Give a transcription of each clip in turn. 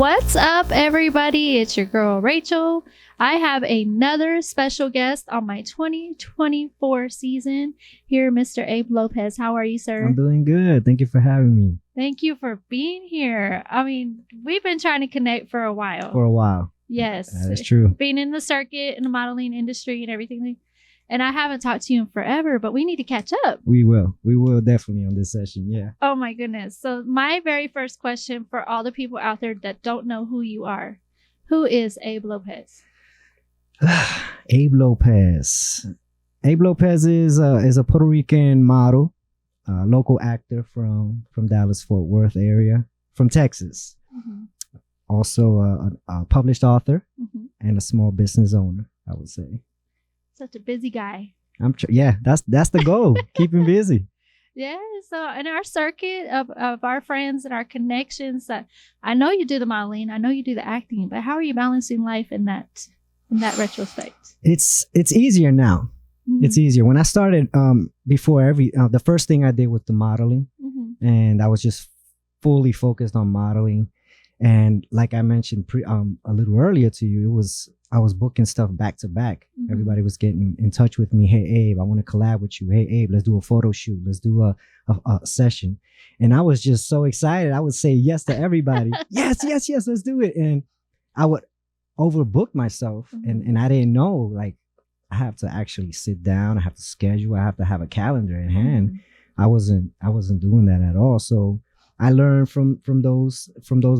What's up, everybody? It's your girl, Rachel. I have another special guest on my 2024 season here, Mr. Abe Lopez. How are you, sir? I'm doing good. Thank you for having me. Thank you for being here. I mean, we've been trying to connect for a while. Yes. That is true. Being in the circuit, in the modeling industry and everything. And I haven't talked to you in forever, but we need to catch up. We will. We will definitely on this session. Yeah. Oh, my goodness. So my very first question for all the people out there that don't know who you are. Who is Abe Lopez? Abe Lopez. Abe Lopez is a Puerto Rican model, local actor from Dallas-Fort Worth area, from Texas. Mm-hmm. Also a published author and a small business owner, I would say. Such a busy guy. That's the goal. Keep him busy. Yeah. So in our circuit of our friends and our connections, I know you do the modeling, I know you do the acting, but how are you balancing life in that retrospect? It's easier now. Mm-hmm. It's easier. When I started, before the first thing I did was the modeling, and I was just fully focused on modeling. And like I mentioned a little earlier to you, I was booking stuff back to back. Mm-hmm. Everybody was getting in touch with me. Hey, Abe, I want to collab with you. Hey, Abe, let's do a photo shoot. Let's do a session. And I was just so excited. I would say yes to everybody. yes, let's do it. And I would overbook myself. And I didn't know, like, I have to actually sit down. I have to schedule. I have to have a calendar in hand. I wasn't doing that at all. So I learned from those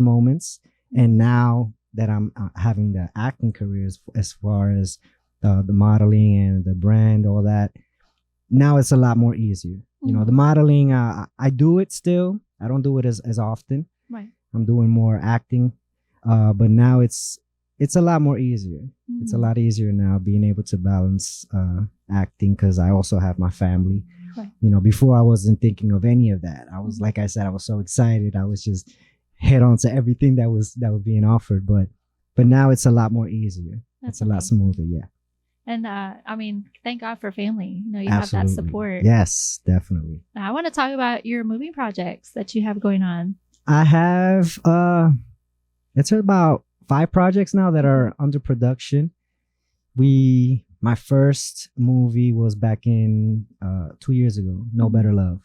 moments. And now that I'm having the acting careers as far as the modeling and the brand, all that, now it's a lot more easier. You know, the modeling, I do it still. I don't do it as often. Right. I'm doing more acting, but now it's a lot more easier. It's a lot easier now being able to balance acting, because I also have my family. Right. You know, before I wasn't thinking of any of that. I was, like I said, I was so excited. I was just head on to everything that was being offered, but now it's a lot more easier. It's a lot smoother. Yeah. And I mean, thank God for family. You know, you Absolutely. have that support. Yes, definitely. Now, I want to talk about your movie projects that you have going on. I have it's about 5 projects now that are under production. My first movie was back in 2 years ago, No Better Love.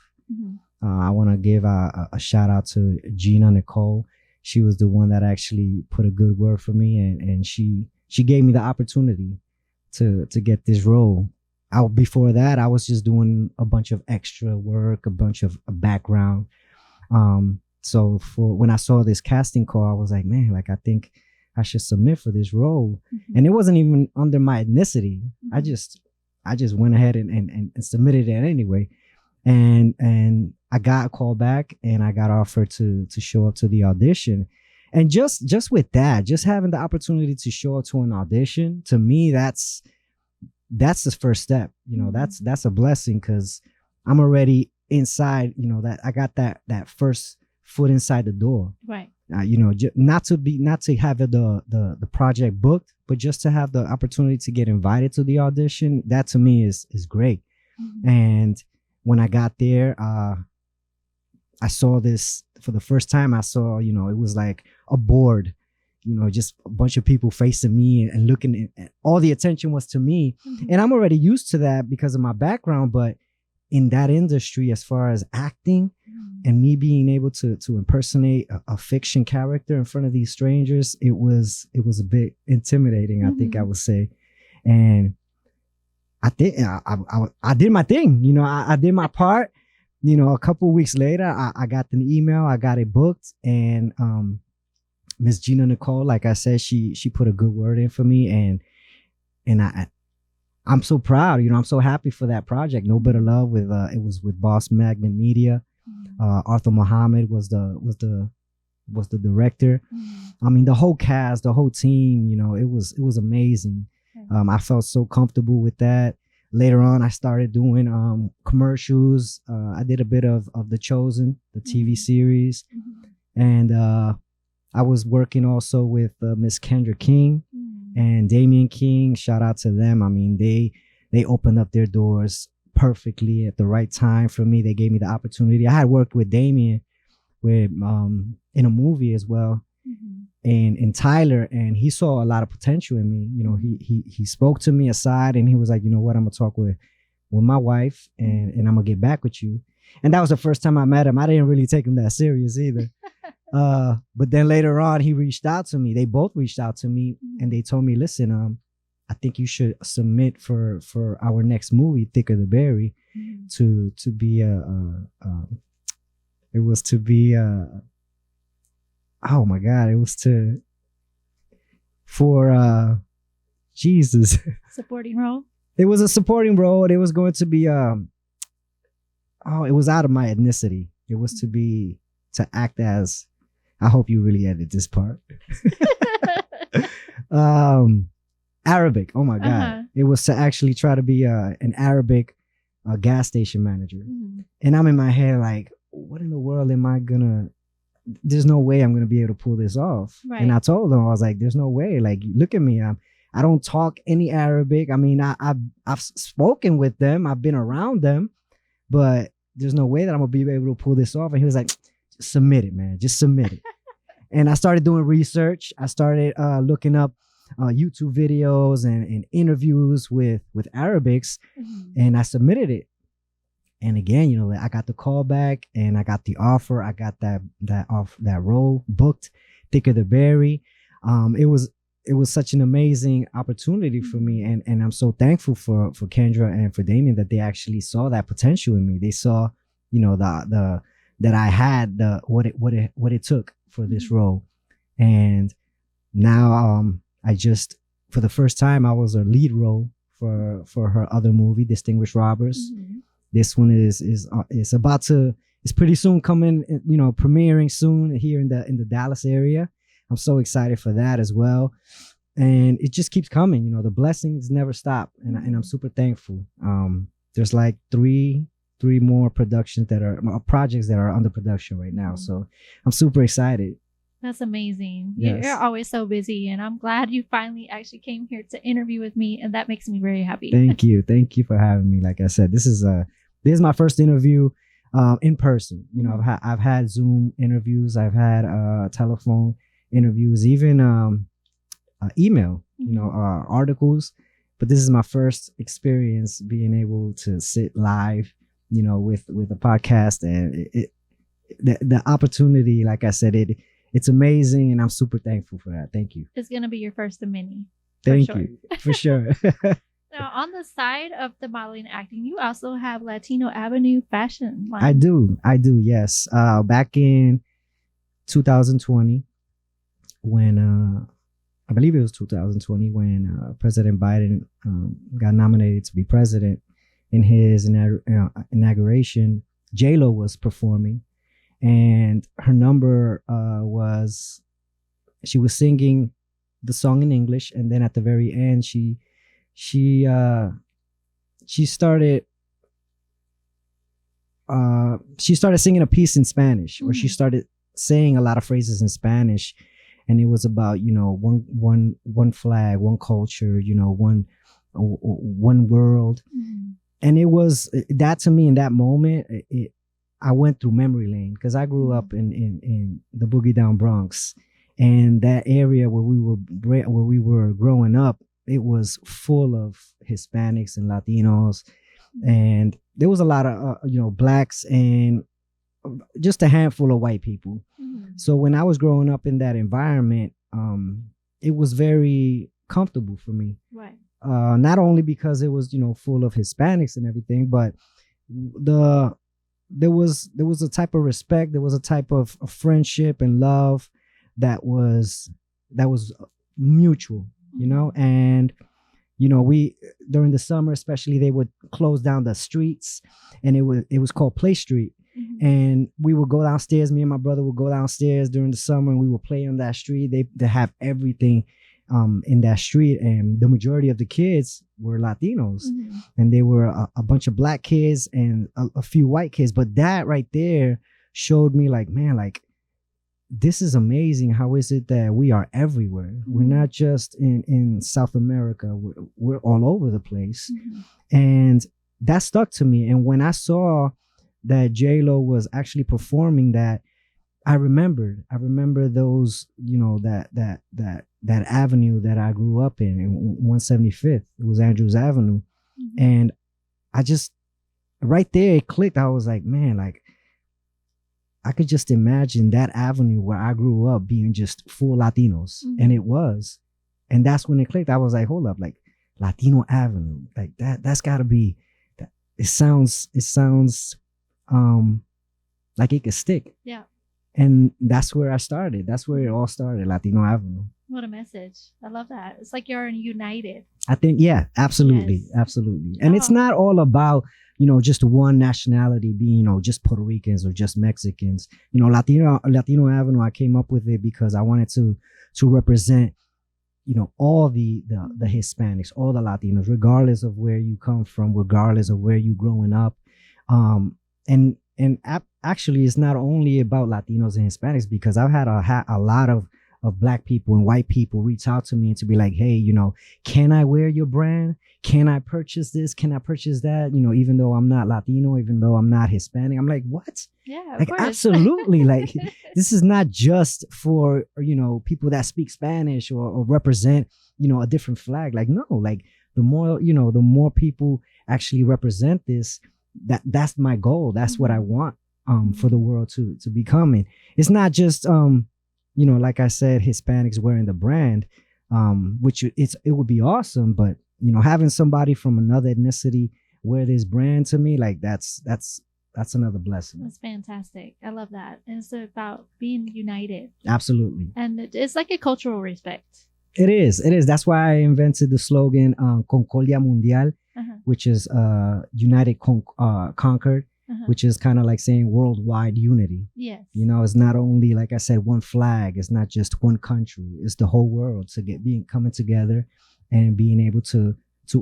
I want to give a shout out to Gina Nicole. She was the one that actually put a good word for me, and she gave me the opportunity to get this role. Before that, I was just doing a bunch of extra work, a bunch of background. So when I saw this casting call, I was like, man, like, I think I should submit for this role. And it wasn't even under my ethnicity. I just went ahead and submitted it anyway. And I got a call back, and I got offered to show up to the audition. And just with that, just having the opportunity to show up to an audition, to me, that's the first step. You know, that's a blessing, because I'm already inside, you know, that I got that first foot inside the door. Right. You know, not to have the project booked, but just to have the opportunity to get invited to the audition. That to me is great. And when I got there, I saw this for the first time. I saw, you know, it was like a board, you know, just a bunch of people facing me and looking at, all the attention was to me. And I'm already used to that because of my background, but in that industry, as far as acting and me being able to impersonate a fiction character in front of these strangers, it was a bit intimidating, I think I would say. And I think I did my thing, you know, I did my part. You know, a couple of weeks later, I got an email, I got it booked, and Miss Gina Nicole, like I said, she put a good word in for me, and I'm so proud. You know, I'm so happy for that project. No Better Love it was with Boss Magnet Media. Arthur Muhammad was the director. I mean, the whole cast, the whole team. You know, it was amazing. I felt so comfortable with that. Later on, I started doing commercials. I did a bit of The Chosen, the TV series. And I was working also with Miss Kendra King and Damian King. Shout out to them. I mean, they opened up their doors perfectly at the right time for me. They gave me the opportunity. I had worked with Damian in a movie as well. in Tyler, and he saw a lot of potential in me. You know, he spoke to me aside, and he was like, you know what, I'm gonna talk with my wife, and I'm gonna get back with you. And that was the first time I met him. I didn't really take him that serious either. But then later on, he reached out to me. They both reached out to me, and they told me, listen, I think you should submit for our next movie, Thicker the Berry, to be it was to be oh my God, it was for Jesus. Supporting role. It was a supporting role. It was going to be it was out of my ethnicity. It was to act as, I hope you really edit this part. Arabic. Oh my God. It was to actually try to be an Arabic gas station manager. And I'm in my head like, what in the world am I gonna, there's no way I'm gonna be able to pull this off. Right. And I told them, I was like, there's no way. Like, look at me. I don't talk any Arabic. I mean, I've spoken with them. I've been around them, but there's no way that I'm gonna be able to pull this off. And he was like, submit it, man. Just submit it. And I started doing research. I started looking up YouTube videos and interviews with Arabics, and I submitted it. And again, you know, I got the call back, and I got the offer. I got that role booked, Thicker the Berry. It was such an amazing opportunity for me, and I'm so thankful for Kendra and for Damien that they actually saw that potential in me. They saw, you know, that I had what it took for this role. And now I just, for the first time, I was a lead role for her other movie, Distinguished Robbers. This one is about to, it's pretty soon coming, you know, premiering soon here in the Dallas area. I'm so excited for that as well. And it just keeps coming, you know, the blessings never stop. And I'm super thankful. There's like three more productions projects that are under production right now. So I'm super excited. That's amazing. Yes. You're always so busy, and I'm glad you finally actually came here to interview with me, and that makes me very happy. Thank you. Thank you for having me. Like I said, this is my first interview in person. You know, I've had Zoom interviews, I've had telephone interviews, even email, you know, articles, but this is my first experience being able to sit live, you know, with a podcast, and the opportunity, like I said, it's amazing, and I'm super thankful for that. Thank you. It's gonna be your first of many. Thank you. For sure. Now, on the side of the modeling and acting, you also have Latino Avenue fashion line. I do, yes. Back in 2020, when I believe it was 2020, when President Biden got nominated to be president, in his inauguration, J-Lo was performing, and her number was, she was singing the song in English, and then at the very end, she started singing a piece in Spanish, or she started saying a lot of phrases in Spanish, and it was about, you know, one flag, one culture, you know, one world. And it was that, to me, in that moment, I went through memory lane, because I grew up in the Boogie Down Bronx, and that area where we were growing up, it was full of Hispanics and Latinos, and there was a lot of you know, blacks and just a handful of white people. So when I was growing up in that environment, it was very comfortable for me. Right. Not only because it was, you know, full of Hispanics and everything, but there was a type of respect, there was a type of friendship and love that was mutual, you know. And you know, we, during the summer especially, they would close down the streets, and it was called Play Street. And we would go downstairs, me and my brother would go downstairs during the summer, and we would play on that street. They have everything in that street, and the majority of the kids were Latinos, and they were a bunch of black kids and a few white kids. But that right there showed me, like, man, like, this is amazing. How is it that we are everywhere? We're not just in South America. We're all over the place. And that stuck to me. And when I saw that J-Lo was actually performing that, I remember those, that avenue that I grew up in 175th. It was Andrews Avenue. Mm-hmm. And I just, right there, it clicked. I was like, man, like, I could just imagine that avenue where I grew up being just full Latinos. Mm-hmm. And it was. And that's when it clicked. I was like, hold up, like Latino Avenue, like that's gotta be, it sounds like it could stick. Yeah. And that's where I started. That's where it all started, Latino Avenue. What a message. I love that. It's like you're united. I think, yeah, absolutely. Yes. Absolutely. And it's not all about, just one nationality being, just Puerto Ricans or just Mexicans. Latino Avenue, I came up with it because I wanted to represent, all the Hispanics, all the Latinos, regardless of where you come from, regardless of where you growing up. Actually, it's not only about Latinos and Hispanics, because I've had a lot of Black people and white people reach out to me and to be like, hey, can I wear your brand? Can I purchase this? Can I purchase that? Even though I'm not Latino, even though I'm not Hispanic, I'm like, what? Yeah, like, absolutely. Like, this is not just for, people that speak Spanish or represent, a different flag. Like, no, like the more people actually represent this, that's my goal. That's what I want for the world to become. And it's not just like I said, Hispanics wearing the brand, which it would be awesome, but having somebody from another ethnicity wear this brand, to me, like that's another blessing. That's fantastic. I love that. And it's about being united. Absolutely. And it's like a cultural respect. It is. That's why I invented the slogan Concordia Mundial, which is United Conquered, which is kind of like saying worldwide unity. Yes. It's not only, like I said, one flag. It's not just one country. It's the whole world coming together and being able to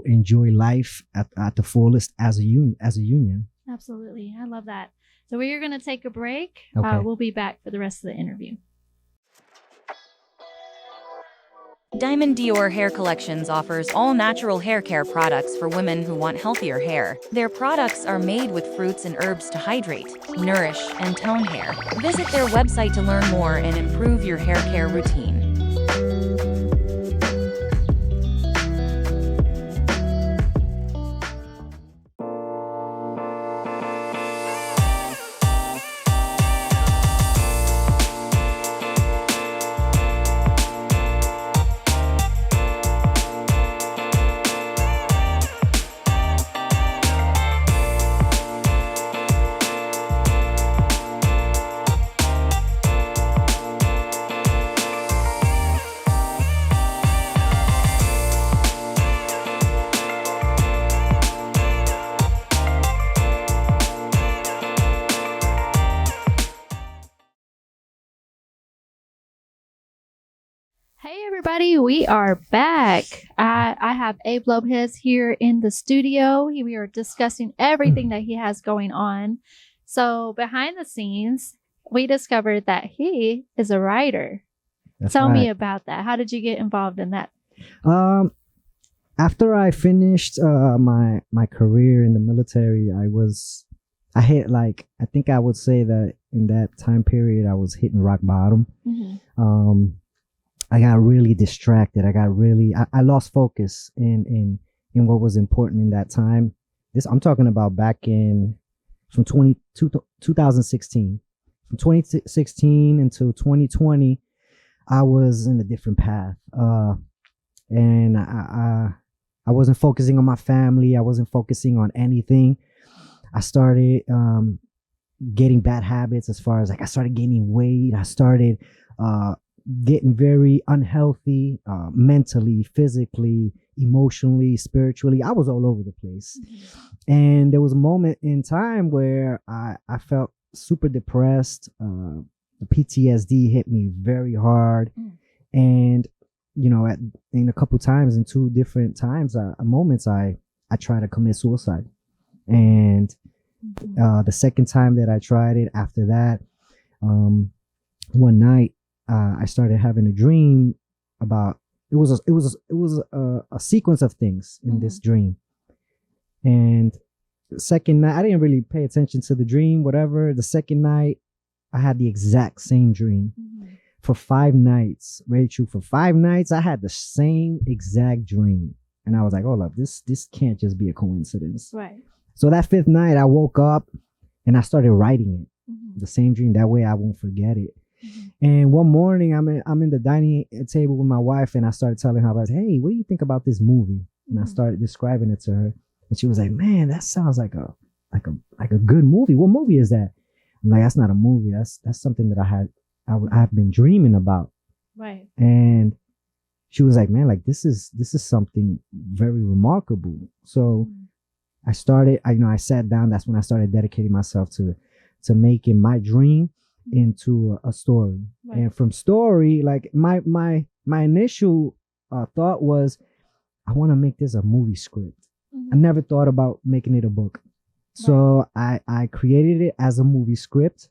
enjoy life at the fullest as a union. Absolutely. I love that. So we are going to take a break. Okay. We'll be back for the rest of the interview. Diamond Dior Hair Collections offers all-natural hair care products for women who want healthier hair. Their products are made with fruits and herbs to hydrate, nourish, and tone hair. Visit their website to learn more and improve your hair care routine. Hey everybody, we are back. I have Abe Lopez here in the studio. We are discussing everything that he has going on. So behind the scenes, we discovered that he is a writer. Tell me about that. How did you get involved in that? After I finished my career in the military, I hit, like, I think I would say that in that time period I was hitting rock bottom. Mm-hmm. I got really distracted. I lost focus in what was important in that time. I'm talking about back from 2016. From 2016 until 2020, I was in a different path. And I wasn't focusing on my family. I wasn't focusing on anything. I started getting bad habits, as far as, like, I started gaining weight. I started getting very unhealthy, mentally, physically, emotionally, spiritually. I was all over the place. Mm-hmm. And there was a moment in time where I felt super depressed. The PTSD hit me very hard. And, in a couple times, in two different times, moments, I tried to commit suicide. And the second time that I tried it, after that, one night, I started having a dream about, it was a sequence of things in this dream. And the second night, I didn't really pay attention to the dream, whatever. The second night, I had the exact same dream for 5 nights. Rachel, for 5 nights, I had the same exact dream. And I was like, hold up, this can't just be a coincidence. Right. So that 5th night, I woke up and I started writing it. The same dream. That way I won't forget it. And one morning, I'm in the dining table with my wife, and I started telling her, I was, hey, what do you think about this movie? And I started describing it to her, and she was like, man, that sounds like a good movie. What movie is that? I'm like, that's not a movie. That's something that I've been dreaming about. Right. And she was like, man, like this is something very remarkable. So I sat down. That's when I started dedicating myself to making my dream into a story. Right. And from story, like my initial thought was, I want to make this a movie script. I never thought about making it a book. So I created it as a movie script,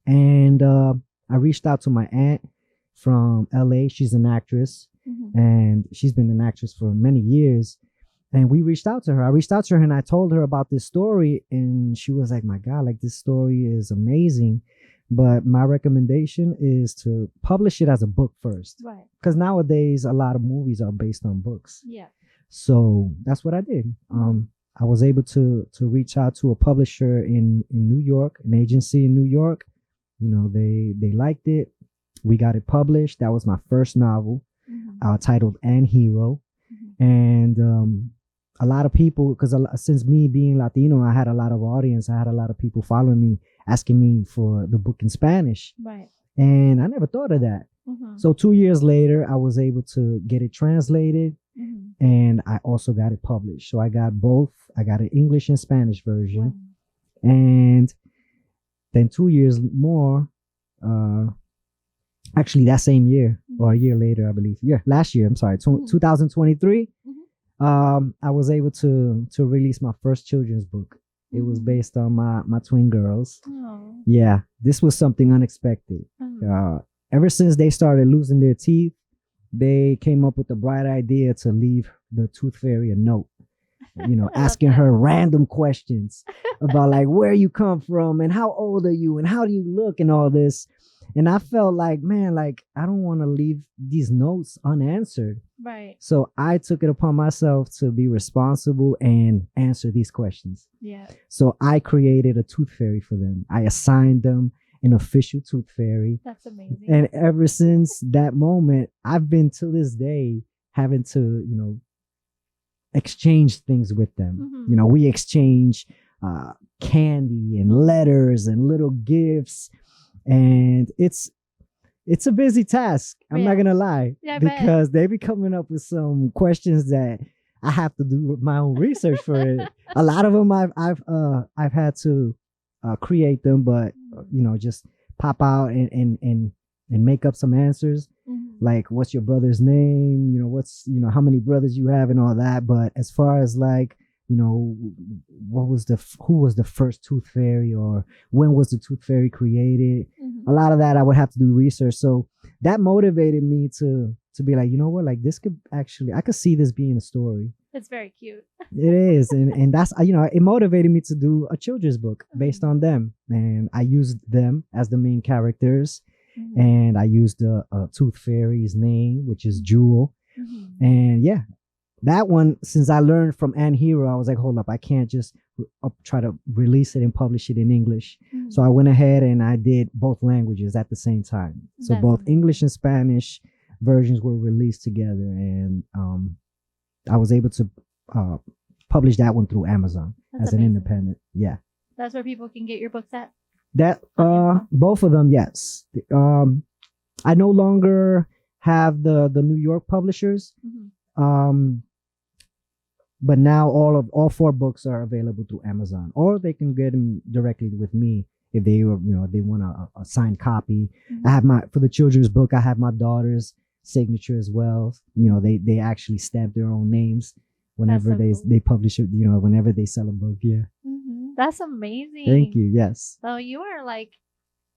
and I reached out to my aunt from LA. She's an actress, and she's been an actress for many years. And we reached out to her. I reached out to her and I told her about this story, and she was like, my God, like this story is amazing. But my recommendation is to publish it as a book first. Right. Because nowadays a lot of movies are based on books. Yeah. So that's what I did. I was able to reach out to a publisher in New York, an agency in New York. You know, they liked it. We got it published. That was my first novel, titled An Hero. And a lot of people, because since me being Latino, I had a lot of audience. I had a lot of people following me, asking me for the book in Spanish. Right. And I never thought of that. So 2 years later, I was able to get it translated, and I also got it published. So I got both. I got an English and Spanish version. And then 2 years more, actually that same year or a year later, I believe. Yeah, last year, I'm sorry, 2023. I was able to release my first children's book. It was based on my twin girls. Oh. Yeah, this was something unexpected. Ever since they started losing their teeth, they came up with the bright idea to leave the tooth fairy a note, you know, asking her random questions about like where you come from and how old are you and how do you look and all this. And I felt like, man, like I don't want to leave these notes unanswered. Right. So I took it upon myself to be responsible and answer these questions. Yeah. So I created a tooth fairy for them. I assigned them an official tooth fairy. That's amazing. And ever since that moment, I've been to this day having to, you know, exchange things with them. You know, we exchange candy and letters and little gifts. And it's a busy task. I'm not gonna lie, because they be coming up with some questions that I have to do my own research for it. A lot of them I've had to create them, but you know, just pop out and make up some answers. Like, what's your brother's name? You know, how many brothers you have and all that. But as far as like, you know, who was the first tooth fairy, or when was the tooth fairy created? A lot of that I would have to do research. So that motivated me to be like, you know what, like this could actually, I could see this being a story. It's very cute. It is. And that's, you know, it motivated me to do a children's book based on them. And I used them as the main characters. And I used the tooth fairy's name, which is Jewel. And yeah, that one, since I learned from An Hero, I was like, hold up, I can't just try to release it and publish it in English. So I went ahead and I did both languages at the same time. So that's both amazing. English and Spanish versions were released together. And I was able to publish that one through Amazon as an independent. Yeah. That's where people can get your books at? That both of them, yes. I no longer have the New York publishers. But now all 4 books are available through Amazon, or they can get them directly with me if they want a signed copy. I have for the children's book, I have my daughter's signature as well. You know, they actually stamp their own names whenever they publish it. You know, whenever they sell a book. Yeah. That's amazing. Thank you. Yes. So you are like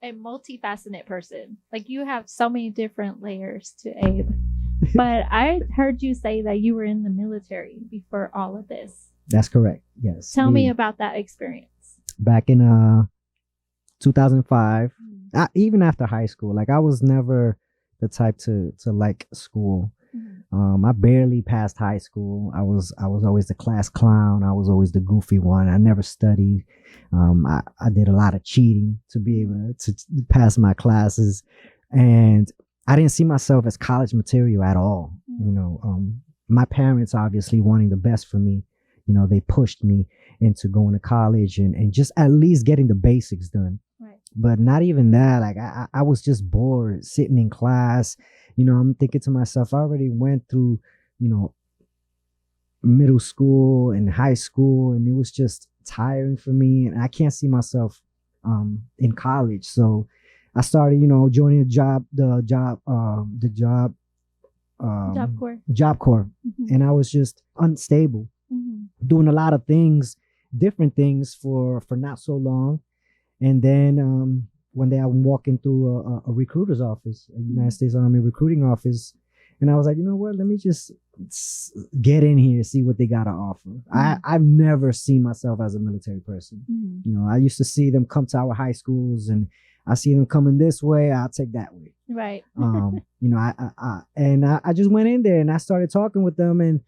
a multifaceted person. Like you have so many different layers to Abe. But I heard you say that you were in the military before all of this. That's correct. Yes. Tell me about that experience. Back in 2005. Even after high school, like I was never the type to like school. I barely passed high school. I was always the class clown. I was always the goofy one. I never studied. I did a lot of cheating to be able to pass my classes, and I didn't see myself as college material at all. You know, my parents obviously wanting the best for me. You know, they pushed me into going to college and just at least getting the basics done. Right. But not even that. Like I was just bored sitting in class. You know, I'm thinking to myself, I already went through, you know, middle school and high school, and it was just tiring for me. And I can't see myself in college. So I started, you know, joining the Job Corps. And I was just unstable, doing a lot of things, different things for not so long. And then one day I'm walking through a recruiter's office, a United States Army recruiting office. And I was like, you know what, let me just get in here, see what they got to offer. I've never seen myself as a military person. You know, I used to see them come to our high schools, and I see them coming this way, I'll take that way. Right. You know, I just went in there and I started talking with them, and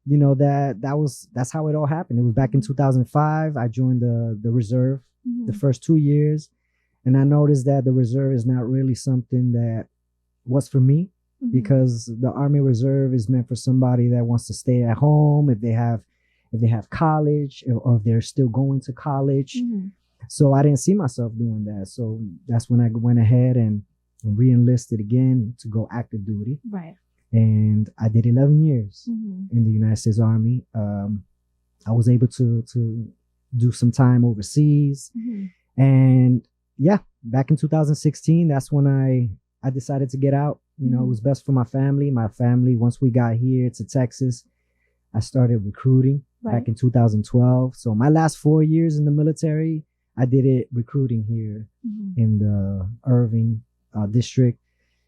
you know, that's how it all happened. It was back in 2005. I joined the reserve the first 2 years, and I noticed that the reserve is not really something that was for me, because the Army Reserve is meant for somebody that wants to stay at home if they have college, or if they're still going to college. So I didn't see myself doing that. So that's when I went ahead and re-enlisted again to go active duty. Right. And I did 11 years in the United States Army. I was able to do some time overseas. And yeah, back in 2016, that's when I decided to get out. You know, it was best for my family. My family, once we got here to Texas, I started recruiting back in 2012. So my last 4 years in the military, I did it recruiting here in the Irving district.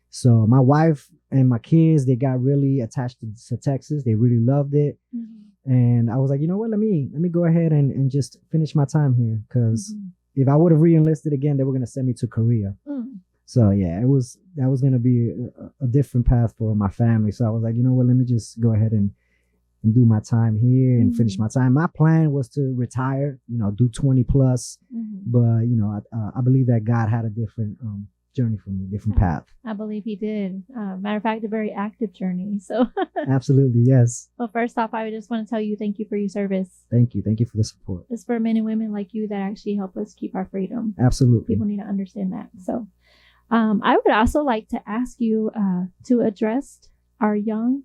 So my wife and my kids, they got really attached to Texas. They really loved it. And I was like, you know what, let me go ahead and just finish my time here. Because if I would have re-enlisted again, they were going to send me to Korea. So yeah, that was going to be a different path for my family. So I was like, you know what, let me just go ahead and do my time here and finish my time. My plan was to retire, you know, do 20 plus. But, you know, I believe that God had a different journey for me, different path. I believe he did. Matter of fact, a very active journey. So Absolutely, yes. Well, first off, I just want to tell you thank you for your service. Thank you for the support. It's for men and women like you that actually help us keep our freedom. Absolutely. People need to understand that. So I would also like to ask you to address our young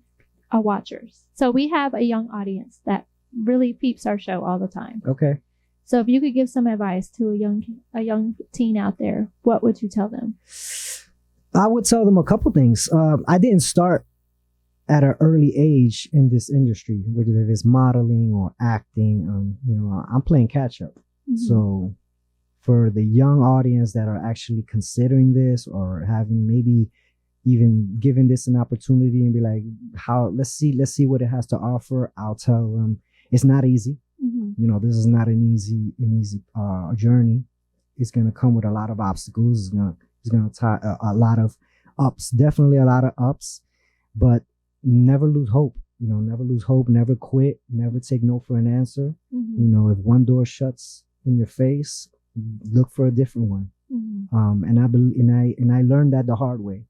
watchers. So we have a young audience that really peeps our show all the time. Okay. So if you could give some advice to a young teen out there, what would you tell them? I would tell them a couple things. I didn't start at an early age in this industry, whether it's modeling or acting. You know, I'm playing catch up. So for the young audience that are actually considering this, or having maybe even given this an opportunity and be like, let's see what it has to offer, I'll tell them it's not easy. You know, this is not an easy journey. It's going to come with a lot of obstacles. It's going to tie a lot of ups, definitely a lot of ups, but never lose hope. You know, never lose hope, never quit, never take no for an answer. You know, if one door shuts in your face, look for a different one. And I believe, and I learned that the hard way.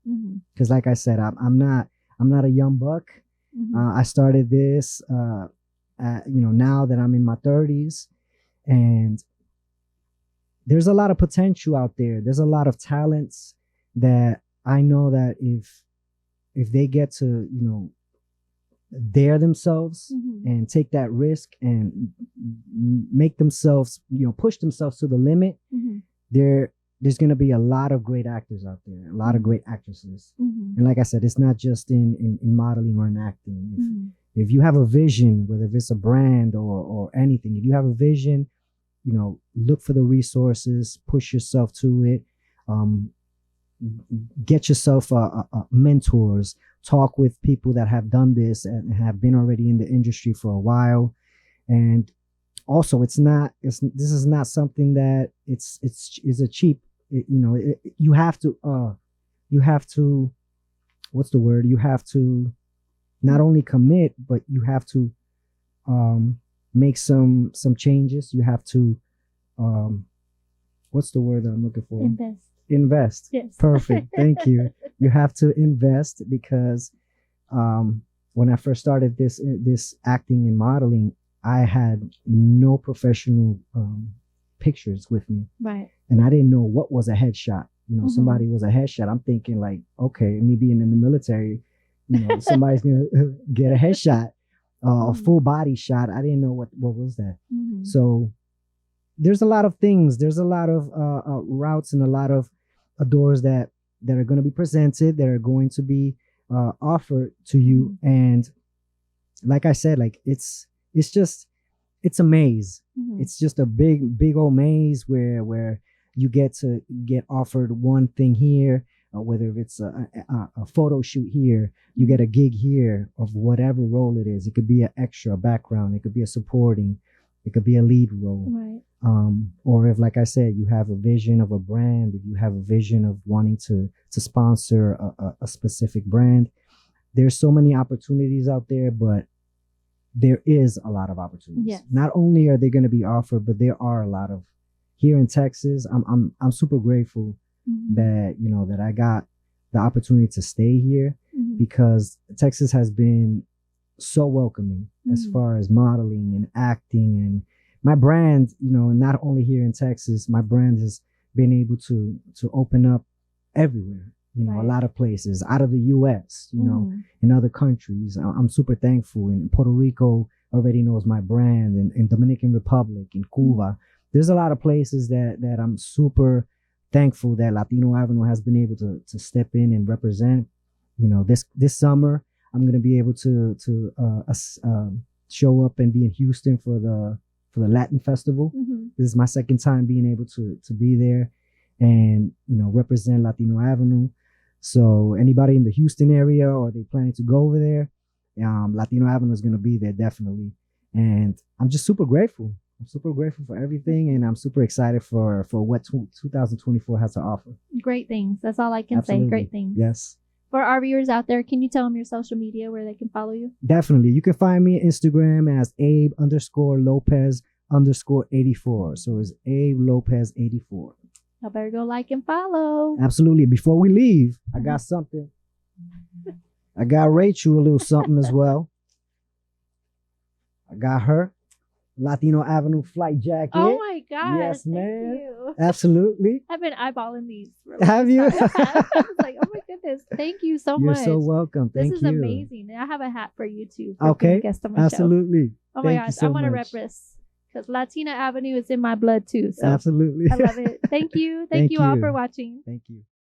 Because like I said, I'm not a young buck. I started this, you know, now that I'm in my 30s, and there's a lot of potential out there. There's a lot of talents that I know that if they get to, you know, dare themselves and take that risk and make themselves, you know, push themselves to the limit, there's going to be a lot of great actors out there, a lot of great actresses. And like I said, it's not just in modeling or in acting. If you have a vision, whether it's a brand or anything, if you have a vision, you know, look for the resources, push yourself to it, get yourself mentors, talk with people that have done this and have been already in the industry for a while. And also this is not something that is a cheap, you have to, what's the word, you have to not only commit, but you have to make some changes. You have to what's the word that I'm looking for? Invest. Yes. Perfect. Thank you. You have to invest because when I first started this acting and modeling, I had no professional pictures with me. Right. And I didn't know what was a headshot. Somebody was a headshot. I'm thinking like, okay, me being in the military, somebody's going to get a headshot, a full body shot. I didn't know what was that. Mm-hmm. So there's a lot of things. There's a lot of routes and a lot of doors that are going to be presented, that are going to be offered to you. Mm-hmm. And like I said, like it's a maze. Mm-hmm. It's just a big old maze where you get offered one thing here, whether it's a photo shoot here, you get a gig here of whatever role it is. It could be an extra, background. It could be a supporting. It could be a lead role. Right. Or if, like I said, you have a vision of a brand, if you have a vision of wanting to sponsor a specific brand, there's so many opportunities out there, but there is a lot of opportunities. Yes. Not only are they going to be offered, but there are a lot of here in Texas. I'm super grateful Mm-hmm. that I got the opportunity to stay here Mm-hmm. because Texas has been so welcoming as Mm-hmm. far as modeling and acting, and my brand, not only here in Texas, my brand has been able to open up everywhere, Right. a lot of places out of the US, Mm-hmm. in other countries. I'm super thankful. And Puerto Rico already knows my brand, and in Dominican Republic, in Cuba. There's a lot of places that I'm super thankful that Latino Avenue has been able to step in and represent. This summer, I'm going to be able to show up and be in Houston for the Latin Festival. Mm-hmm. This is my second time being able to be there and, represent Latino Avenue. So anybody in the Houston area, or they planning to go over there, Latino Avenue is going to be there definitely. And I'm just super grateful. I'm super grateful for everything, and I'm super excited for what 2024 has to offer. Great things. That's all I can Absolutely. say. Great things. Yes. For our viewers out there, can you tell them your social media where they can follow you? Definitely. You can find me on Instagram as Abe_Lopez_84. So it's Abe Lopez 84. I better go like and follow. Absolutely. Before we leave, I got something. I got Rachel a little something as well. I got her Latino Avenue flight jacket. Oh my gosh. Yes, thank man. you. Absolutely. I've been eyeballing these. For Have you? I was like, oh my goodness. Thank you so You're much. so welcome. This Thank is you. amazing. And I have a hat for you too. For Okay. being a guest on my show. Absolutely. Oh my Thank gosh. you so I want to much. rep this because Latina Avenue is in my blood too. So Absolutely. I love it. Thank you. Thank Thank you all you. for watching. Thank you.